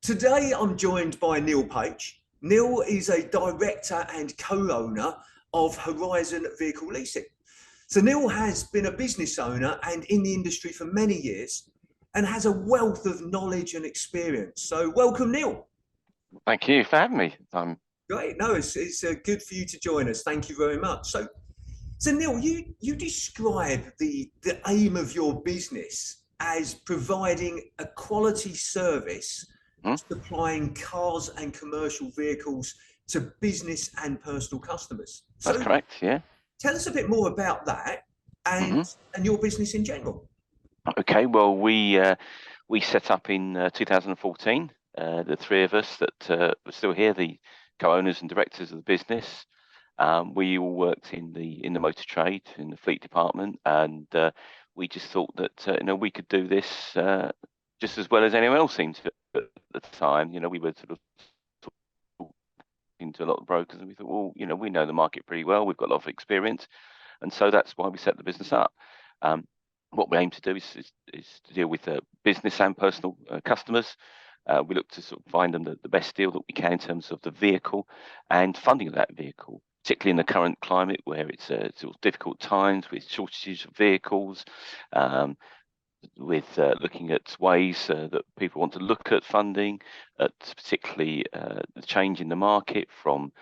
Today, I'm joined by Neal Page. Neal is a director and co-owner of Horizon Vehicle Leasing. So Neal has been a business owner and in the industry for many years and has a wealth of knowledge and experience. So welcome, Neal. Thank you for having me. Great. No, it's good for you to join us. Thank you very much. So Neal, you describe the aim of your business as providing a quality service, Mhm. supplying cars and commercial vehicles to business and personal customers. That's So correct. Yeah. tell us a bit more about that and Hmm. and your business in general. Okay. Well, we set up in 2014. The three of us that were still here, the co-owners and directors of the business. We all worked in the motor trade in the fleet department, and we just thought that we could do this just as well as anyone else seemed to at the time. We were sort of talking to a lot of brokers, and we thought, well, we know the market pretty well. We've got a lot of experience. And so that's why we set the business up. Um, what we aim to do is to deal with business and personal customers. We look to sort of find them the best deal that we can in terms of the vehicle and funding of that vehicle, particularly in the current climate where it's sort of difficult times with shortages of vehicles, with looking at ways that people want to look at funding, at particularly the change in the market from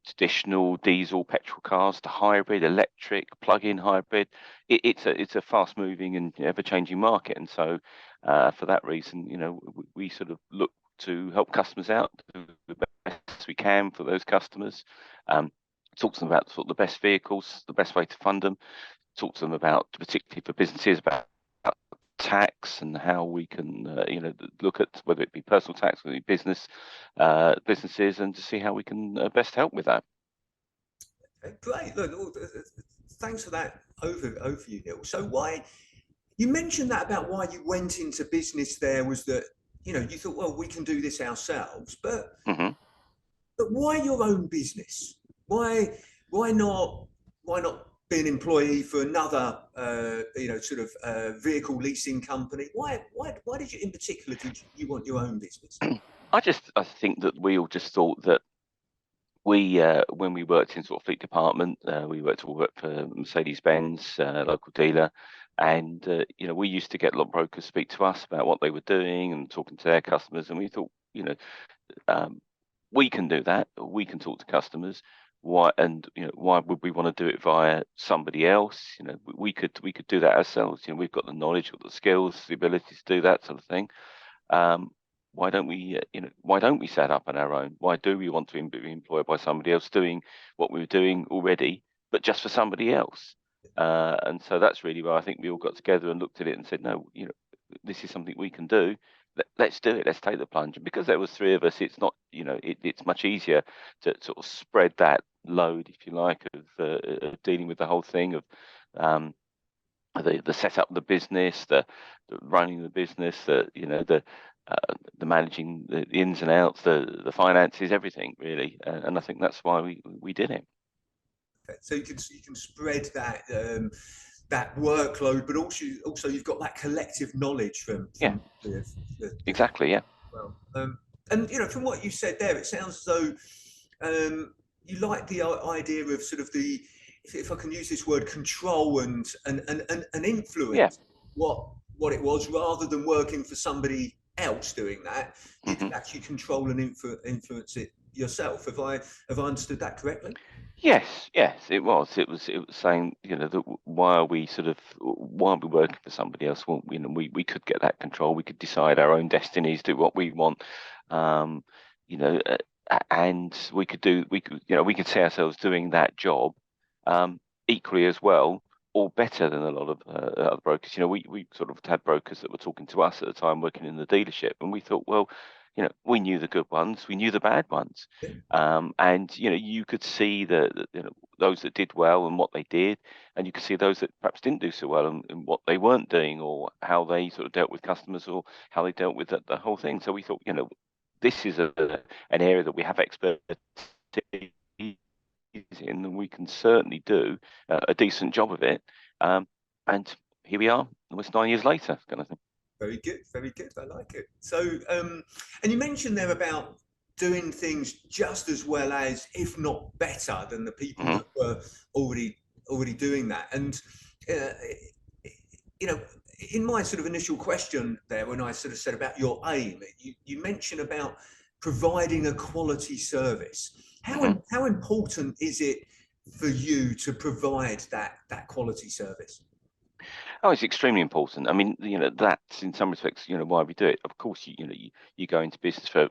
traditional diesel petrol cars to hybrid, electric, plug-in hybrid. It's a fast-moving and ever-changing market, and so for that reason, we sort of look to help customers out, do the best we can for those customers. Talk to them about sort of the best vehicles, the best way to fund them. Talk to them about, particularly for businesses, about tax and how we can, look at whether it be personal tax, whether it be businesses, and to see how we can best help with that. Great. Look, thanks for that overview, Neal. So why you mentioned that about why you went into business there was that you thought, well, we can do this ourselves, but Hmm. why your own business? Why not be an employee for another sort of vehicle leasing company? Why did you in particular did you want your own business? I think that we all just thought that when we worked in sort of fleet department, we worked for Mercedes-Benz, local dealer, and we used to get a lot of brokers speak to us about what they were doing and talking to their customers, and we thought, um, we can do that. We can talk to customers. Why would we want to do it via somebody else? We could do that ourselves. We've got the knowledge, got the skills, the ability to do that sort of thing. Um, why don't we set up on our own? Why do we want to be employed by somebody else doing what we were doing already, but just for somebody else? And so that's really why I think we all got together and looked at it and said, no, this is something we can do. Let's do it. Let's take the plunge. And because there was three of us, it's not, it's much easier to sort of spread that load, if you like, of dealing with the whole thing of the setup of the business, the running the business, the managing the ins and outs, the finances, everything really. And I think that's why we did it. So you can spread that workload, but also you've got that collective knowledge Yeah, from the exactly. Yeah. well. And from what you said there, it sounds as though you like the idea of sort of if I can use this word, control and Yeah. influence what it was, rather than working for somebody else doing that. You Hmm. could actually control and influence it yourself. Have I understood that correctly? Yes, yes, it was. It was saying, that why are we working for somebody else? Well, we could get that control. We could decide our own destinies, do what we want. Um, you know, and we could see ourselves doing that job, equally as well, or better than a lot of other brokers. We sort of had brokers that were talking to us at the time working in the dealership, and we thought, well, we knew the good ones, we knew the bad ones. And you could see those that did well and what they did, and you could see those that perhaps didn't do so well and what they weren't doing, or how they sort of dealt with customers, or how they dealt with the whole thing. So we thought, this is an area that we have expertise in, and we can certainly do a decent job of it. And here we are, almost 9 years later, kind of thing. Very good, very good. I like it. So, and you mentioned there about doing things just as well as, if not better than, the people Hmm. that were already doing that. And uh, you know, in my sort of initial question there, when I sort of said about your aim, you mentioned about providing a quality service. Hmm. How important is it for you to provide that quality service? Oh, it's extremely important. I mean, that's in some respects, why we do it. Of course, you go into business for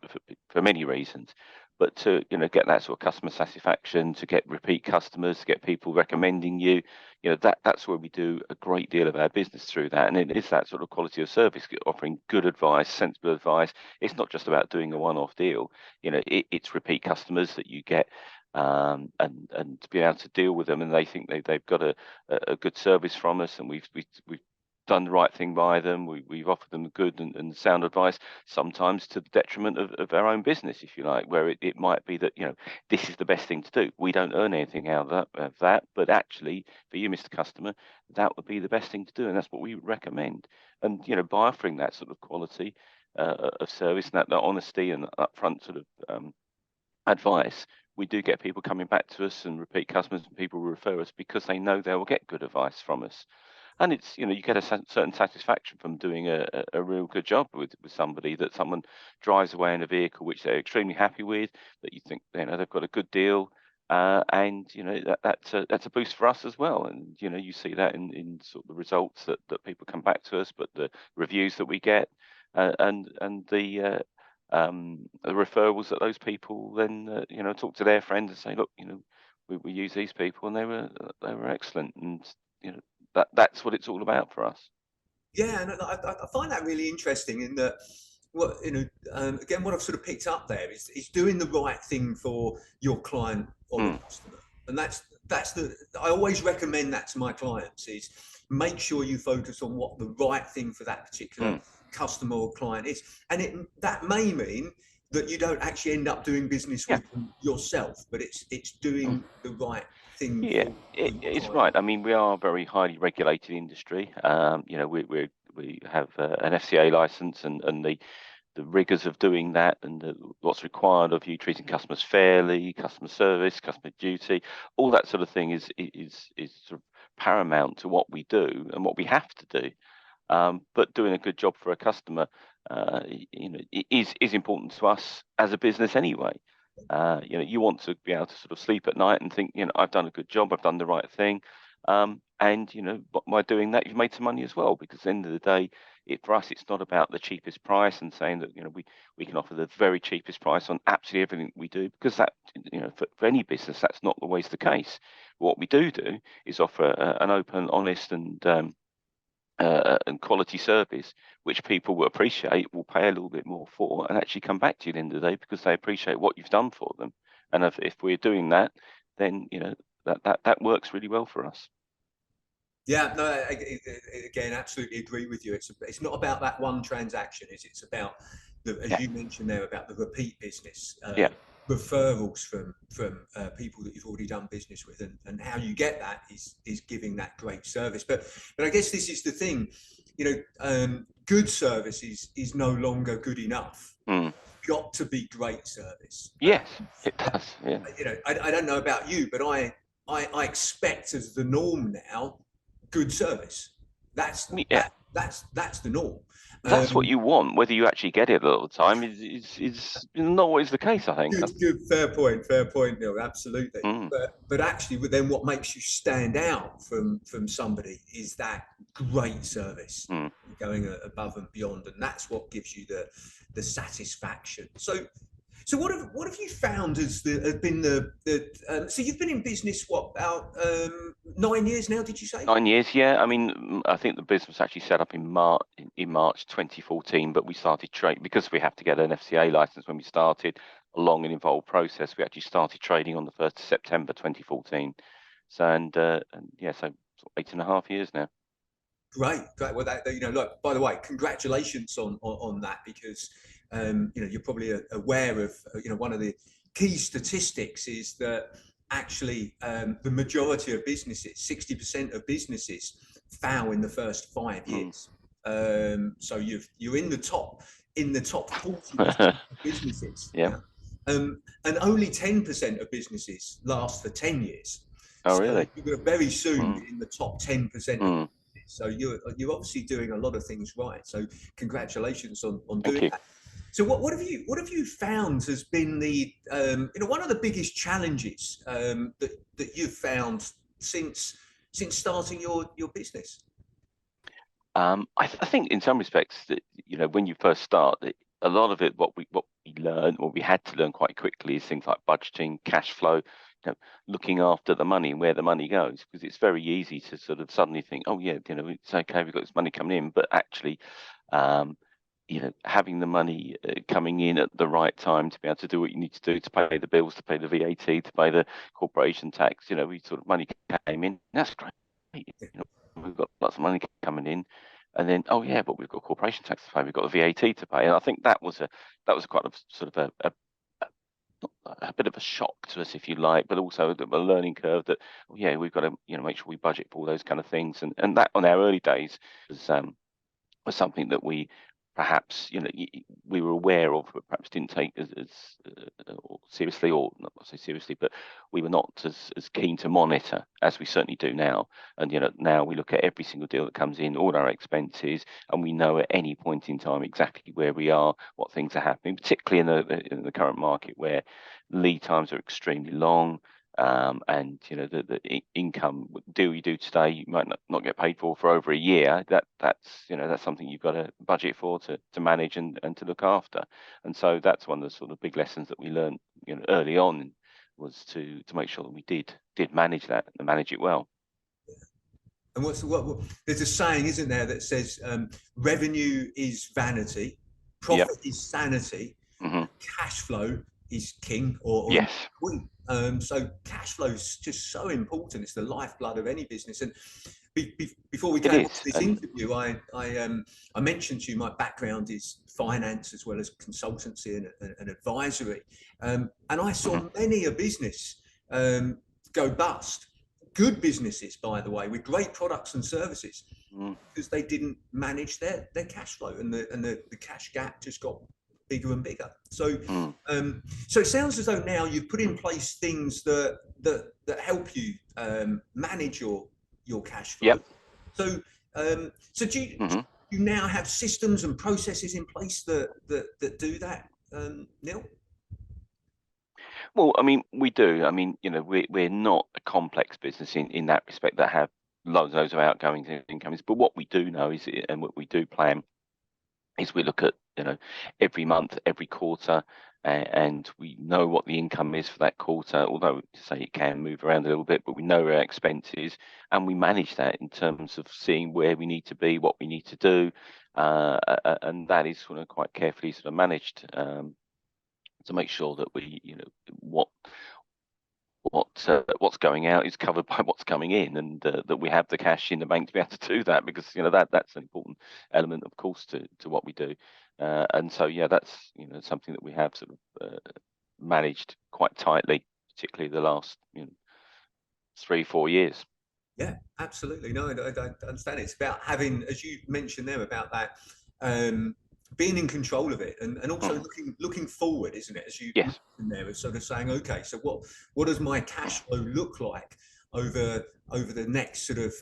many reasons, but to, get that sort of customer satisfaction, to get repeat customers, to get people recommending you, that's where we do a great deal of our business through that. And it is that sort of quality of service, offering good advice, sensible advice. It's not just about doing a one-off deal. It's repeat customers that you get, and to be able to deal with them, and they think they've got a good service from us, and we've done the right thing by them. We've offered them good and sound advice, sometimes to the detriment of our own business, if you like, where it might be that, this is the best thing to do. We don't earn anything out of that, but actually, for you, Mr. Customer, that would be the best thing to do, and that's what we recommend. And, by offering that sort of quality of service, and that honesty and upfront sort of advice, we do get people coming back to us, and repeat customers, and people refer us because they know they will get good advice from us. And it's, you get a certain satisfaction from doing a real good job with somebody, that someone drives away in a vehicle which they're extremely happy with, that you think, they've got a good deal. And that's a boost for us as well. And you see that in sort of the results that people come back to us, but the reviews that we get, and the referrals that those people then talk to their friends and say, look, we use these people, and they were excellent. And that's what it's all about for us. Yeah, and I find that really interesting in that, what again, what I've sort of picked up there is doing the right thing for your client or the Mm, customer. And that's the I always recommend that to my clients, is make sure you focus on what the right thing for that particular mm, customer or client is. And that may mean that you don't actually end up doing business yeah. with them yourself, but it's Mm, doing the right thing yeah, for your it's client. right. I mean, we are a very highly regulated industry. We have an FCA license, and the rigors of doing that, and what's required of you, treating customers fairly, customer service, customer duty, all that sort of thing is sort of paramount to what we do and what we have to do. But doing a good job for a customer, is important to us as a business anyway. You want to be able to sort of sleep at night and think, I've done a good job, I've done the right thing, and by doing that, you've made some money as well. Because at the end of the day, for us, it's not about the cheapest price and saying that we can offer the very cheapest price on absolutely everything we do, because that, for any business, that's not always the case. What we do is offer an open, honest, and quality service, which people will appreciate, will pay a little bit more for, and actually come back to you at the end of the day, because they appreciate what you've done for them. And if we're doing that, then that works really well for us. Yeah, no, again, absolutely agree with you. It's not about that one transaction, is it? It's about as Yeah, you mentioned there, about the repeat business, yeah, referrals from people that you've already done business with, and how you get that is giving that great service. But I guess this is the thing, good service is no longer good enough. mm. Got to be great service. Yes, it does. Yeah, I don't know about you, but I expect as the norm now good service. That's yeah. that's the norm. That's what Um, you want. Whether you actually get it all the time is not always the case, I think. good, fair point, Neil. Absolutely. Mm, But actually, then what makes you stand out from somebody is that great service, mm. going above and beyond, and that's what gives you the satisfaction. So what have you found has been so you've been in business what, about 9 years now? Did you say? 9 years, yeah. I mean, I think the business was actually set up in March 2014, but we started trade because we have to get an FCA license when we started. A long and involved process. We actually started trading on the 1st of September 2014. So and yeah, so 8.5 years now. Great, great. Well, look. By the way, congratulations on that, because you're probably aware of one of the key statistics is that actually the majority of businesses, 60% of businesses, fail in the first five Mm, years. So you're in the top 40% of businesses. Yeah. Yeah. And only 10% of businesses last for 10 years. Oh, So really? you're going to very soon Mm. be in the top 10% of Mm. businesses. So you're obviously doing a lot of things right. So congratulations on Thank doing you. that. So what have you found has been the one of the biggest challenges that you've found since starting your business? I think in some respects that when you first start, a lot of it what we learned, or we had to learn quite quickly, is things like budgeting, cash flow, looking after the money and where the money goes, because it's very easy to sort of suddenly think, oh yeah, it's okay, we've got this money coming in, but actually, um, having the money coming in at the right time to be able to do what you need to do, to pay the bills, to pay the VAT, to pay the corporation tax, we sort of money came in, that's great. We've got lots of money coming in, and then, oh yeah, but we've got corporation tax to pay, we've got the VAT to pay, and I think that was quite a sort of a bit of a shock to us, if you like, but also a learning curve that, oh yeah, we've got to make sure we budget for all those kind of things, and that on our early days was something that we perhaps we were aware of, but perhaps didn't take as seriously, or not say seriously, but we were not as keen to monitor as we certainly do now. And now we look at every single deal that comes in, all our expenses, and we know at any point in time exactly where we are, what things are happening, particularly in the current market where lead times are extremely long. And the income deal you do today, you might not get paid for over a year. That's something you've got to budget for, to manage and to look after. And so that's one of the sort of big lessons that we learned early on, was to make sure that we did manage that and manage it well. And there's a saying, isn't there, that says revenue is vanity, Yep. profit is sanity, Mm-hmm. cash flow is king or Yes. queen. So cash flow is just so important. It's the lifeblood of any business. And before we It came on is. to this And interview, I mentioned to you my background is finance as well as consultancy and advisory. And I saw mm-hmm. many a business go bust. Good businesses, by the way, with great products and services, because they didn't manage their cash flow, and the cash gap just got bigger and bigger. So so it sounds as though now you've put in place things that help you manage your cash flow. Yep. So do you now have systems and processes in place that do that, Neal? Well, I mean, we do. I mean, we're not a complex business in that respect, that have loads of outgoings and incomings. But what we do know is, and what we do plan, is we look at every month, every quarter, and we know what the income is for that quarter. Although, say, it can move around a little bit, but we know our expenses, and we manage that in terms of seeing where we need to be, what we need to do, and that is sort of quite carefully sort of managed. To make sure that we, what's going out is covered by what's coming in, and that we have the cash in the bank to be able to do that, because that's an important element, of course, to what we do. And so that's something that we have sort of managed quite tightly, particularly the last 3-4 years. Yeah, absolutely. No, I understand. It's about having, as you mentioned there, about that being in control of it, and also looking forward, isn't it? As you Yes. mentioned there, of sort of saying, okay, so what does my cash flow look like over the next sort of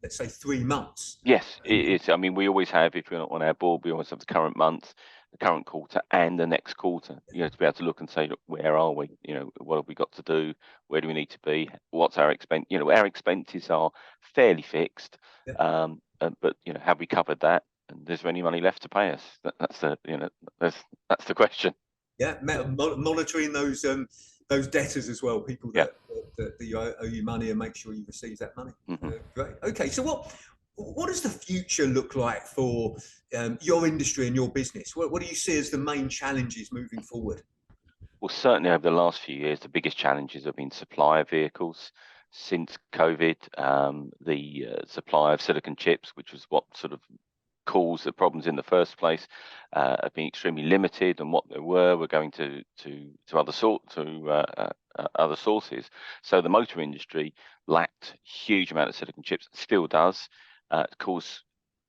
let's say 3 months? Yes, it is. I mean, we always have, if we're not on our board, we always have the current month, the current quarter, and the next quarter. To be able to look and say, look, where are we? What have we got to do? Where do we need to be? What's our expense? Our expenses are fairly fixed, Yeah. but have we covered that? And is there any money left to pay us? That's the question. Yeah, monitoring those debtors as well, people Yeah. that you owe you money, and make sure you receive that money. Mm-hmm. Great. Okay, so what does the future look like for your industry and your business? What do you see as the main challenges moving forward? Well, certainly over the last few years, the biggest challenges have been supply of vehicles. Since COVID, the supply of silicon chips, which was what sort of caused the problems in the first place, have been extremely limited, and what there were going to other sources. So the motor industry lacked huge amount of silicon chips, still does. It caused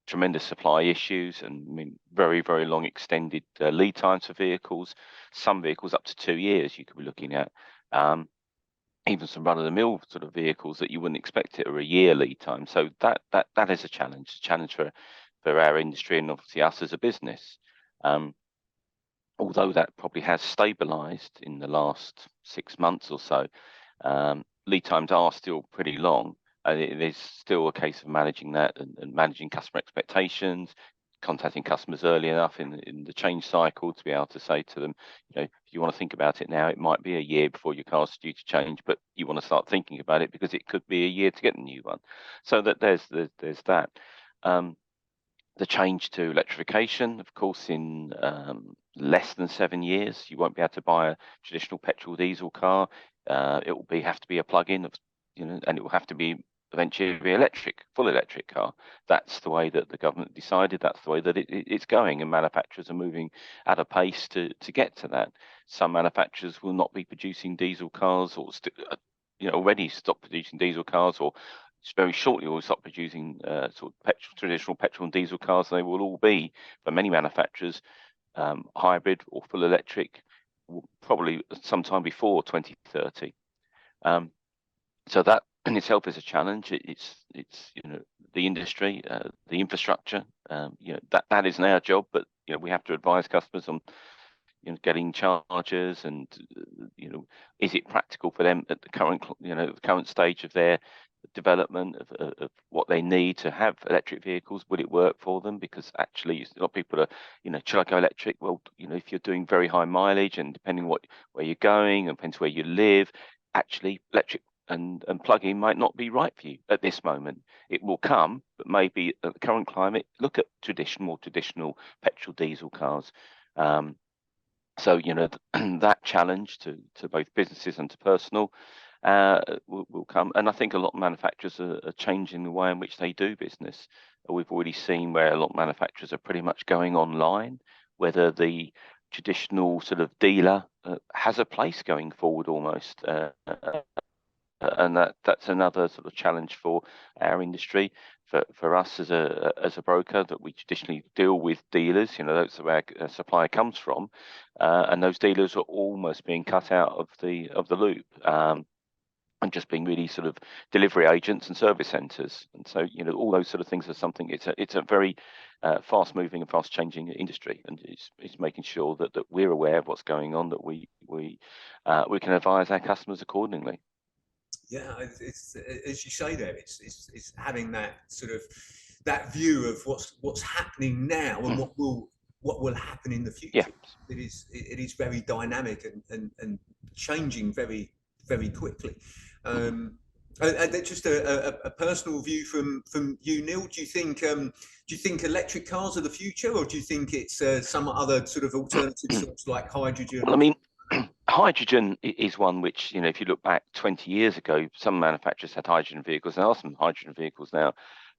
tremendous supply issues, and I mean very, very long extended lead times for vehicles. Some vehicles up to 2 years you could be looking at. Even some run-of-the-mill sort of vehicles that you wouldn't expect it are a year lead time. So that is a challenge for our industry and obviously us as a business. Although that probably has stabilised in the last 6 months or so, lead times are still pretty long. And it is still a case of managing that and managing customer expectations, contacting customers early enough in the change cycle to be able to say to them, if you want to think about it now, it might be a year before your car's due to change, but you want to start thinking about it because it could be a year to get a new one. So that there's that. The change to electrification, of course, in less than 7 years, you won't be able to buy a traditional petrol diesel car. It will have to be a plug-in, and it will have to be eventually be full electric car. That's the way that the government decided. That's the way that it's going, and manufacturers are moving at a pace to get to that. Some manufacturers will not be producing diesel cars, or already stop producing diesel cars, or very shortly will stop producing sort of traditional petrol and diesel cars. They will all be, for many manufacturers, hybrid or full electric, probably sometime before 2030. So that in itself is a challenge. It's the industry, the infrastructure. That isn't our job, but we have to advise customers on getting chargers, and is it practical for them at the current stage of their development of what they need to have electric vehicles. Would it work for them? Because actually a lot of people are, should I go electric? Well, if you're doing very high mileage, and depending where you're going and depends where you live, actually electric and plug-in might not be right for you at this moment. It will come, but maybe at the current climate, look at more traditional petrol diesel cars. So that challenge to both businesses and to personal will come, and I think a lot of manufacturers are changing the way in which they do business. We've already seen where a lot of manufacturers are pretty much going online, whether the traditional sort of dealer has a place going forward almost, and that's another sort of challenge for our industry. For us as a broker, that we traditionally deal with dealers, that's where our supply comes from, and those dealers are almost being cut out of the loop, and just being really sort of delivery agents and service centres. And so all those sort of things are something. It's a very fast moving and fast changing industry, and it's making sure that we're aware of what's going on, that we can advise our customers accordingly. Yeah, it's as you say there, it's having that sort of that view of what's happening now and what will happen in the future. Yeah. It is very dynamic and changing very, very quickly. And just a personal view from you, Neal. Do you think electric cars are the future, or do you think it's some other sort of alternative source like hydrogen? Well, I mean, hydrogen is one which, if you look back 20 years ago, some manufacturers had hydrogen vehicles. There are some hydrogen vehicles now,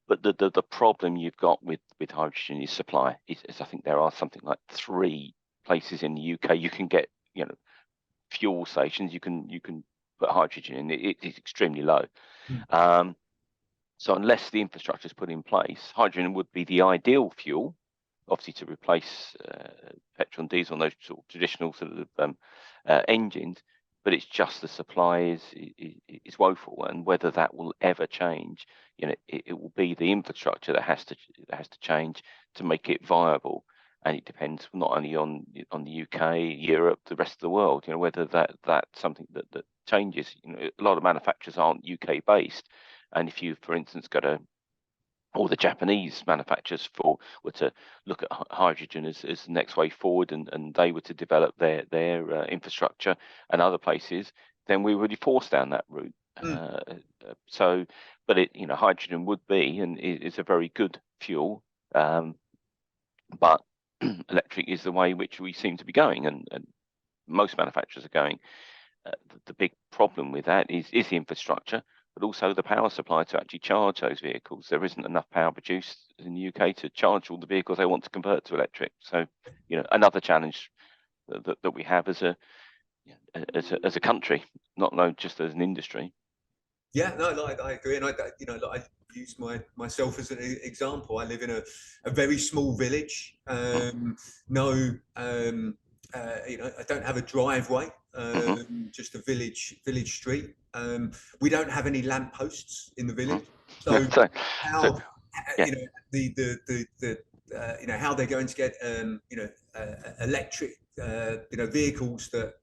but the problem you've got with hydrogen is supply. I think there are something like 3 places in the UK you can get, fuel stations. You can put hydrogen in. It is extremely low. So unless the infrastructure is put in place, hydrogen would be the ideal fuel, obviously to replace petrol and diesel and those sort of traditional sort of engines, but it's just the supply is woeful, and whether that will ever change, it will be the infrastructure that has to change to make it viable, and it depends not only on the UK, Europe, the rest of the world, whether that's something that changes. A lot of manufacturers aren't UK based, and if you, for instance, or the Japanese manufacturers were to look at hydrogen as the next way forward, and they were to develop their infrastructure and other places, then we would be forced down that route. But hydrogen would be, and is a very good fuel, but electric is the way in which we seem to be going, and most manufacturers are going. The big problem with that is the infrastructure, but also the power supply to actually charge those vehicles. There isn't enough power produced in the UK to charge all the vehicles they want to convert to electric. So, another challenge that we have as a country, not just as an industry. Yeah, no, I agree, and use myself as an example. I live in a very small village. No, I don't have a driveway. Just a village street. We don't have any lampposts in the village. So how yeah. How they're going to get electric vehicles that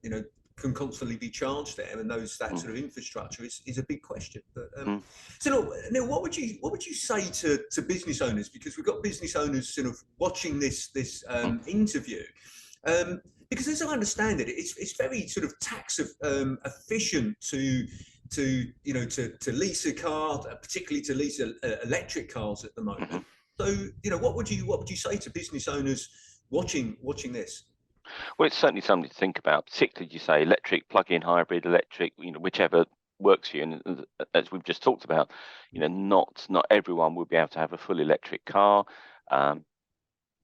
can constantly be charged there, and that sort of infrastructure is a big question. But so Neal, what would you say to business owners, because we've got business owners sort of watching this interview, because as I understand it, it's very sort of tax efficient to lease a car, particularly to lease electric cars at the moment. So what would you say to business owners watching this? Well, it's certainly something to think about, particularly, you say, electric, plug-in hybrid, electric, whichever works for you. And as we've just talked about, not everyone will be able to have a full electric car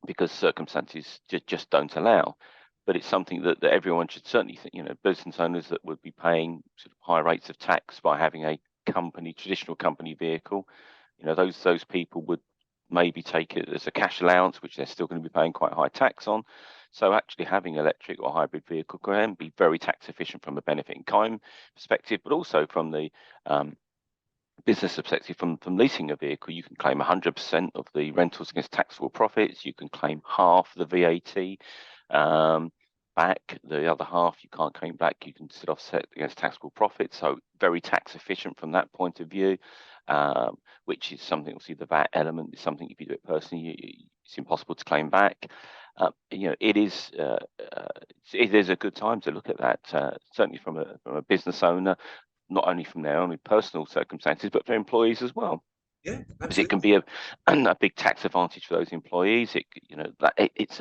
because circumstances just don't allow. But it's something that everyone should certainly think, business owners that would be paying sort of high rates of tax by having a traditional company vehicle, those people would maybe take it as a cash allowance, which they're still going to be paying quite high tax on. So actually having electric or hybrid vehicle can be very tax efficient from a benefit in kind perspective, but also from the business perspective. From leasing a vehicle, you can claim 100% of the rentals against taxable profits. You can claim half the VAT back. The other half you can't claim back. You can still offset against taxable profits. So very tax efficient from that point of view. Which is something, obviously the VAT element is something, if you do it personally, it's impossible to claim back. It is a good time to look at that, certainly from a business owner, not only from their own personal circumstances, but for employees as well. Yeah, because it can be a big tax advantage for those employees. It's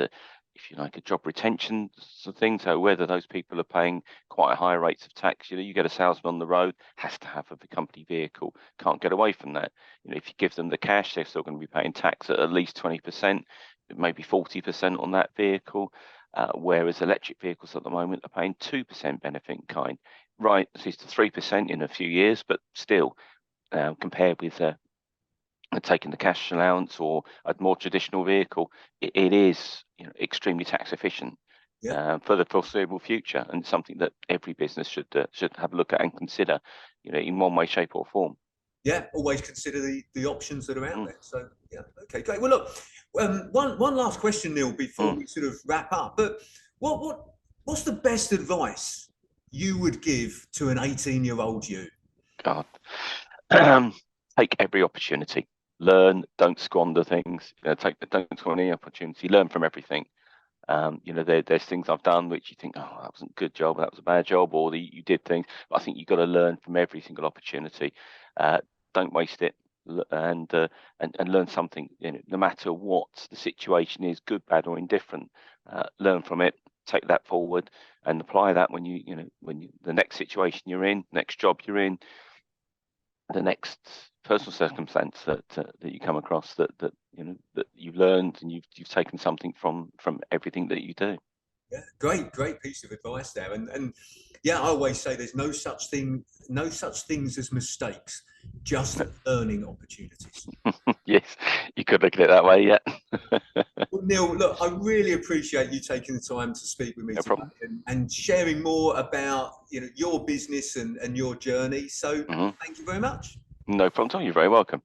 if you like, a job retention sort of thing. So whether those people are paying quite high rates of tax, you get a salesman on the road, has to have a company vehicle, can't get away from that. If you give them the cash, they're still going to be paying tax at least 20%, maybe 40% on that vehicle. Whereas electric vehicles at the moment are paying 2% benefit in kind. Right, this is to 3% in a few years, but still, compared with taking the cash allowance or a more traditional vehicle, it is extremely tax efficient for the foreseeable future, and something that every business should have a look at and consider, in one way, shape, or form. Yeah, always consider the options that are out there. So yeah, okay, great. Well, look, one last question, Neal, before we sort of wrap up. But what's the best advice you would give to an 18-year-old you? God, take every opportunity. Learn, don't squander things. Don't squander any opportunity. Learn from everything. There's things I've done which you think, oh, that wasn't a good job, that was a bad job, or you did things. But I think you've got to learn from every single opportunity. Don't waste it, and learn something. No matter what the situation is, good, bad, or indifferent, learn from it. Take that forward and apply that when the next situation you're in, next job you're in, the next personal circumstance that you come across, that you've learned and you've taken something from everything that you do. Yeah, great piece of advice there. And yeah, I always say there's no such things as mistakes, just learning opportunities. Yes, you could look at it that way. Yeah. Well, Neal, look, I really appreciate you taking the time to speak with me today and sharing more about your business and your journey. So thank you very much. No problem at all. You're very welcome.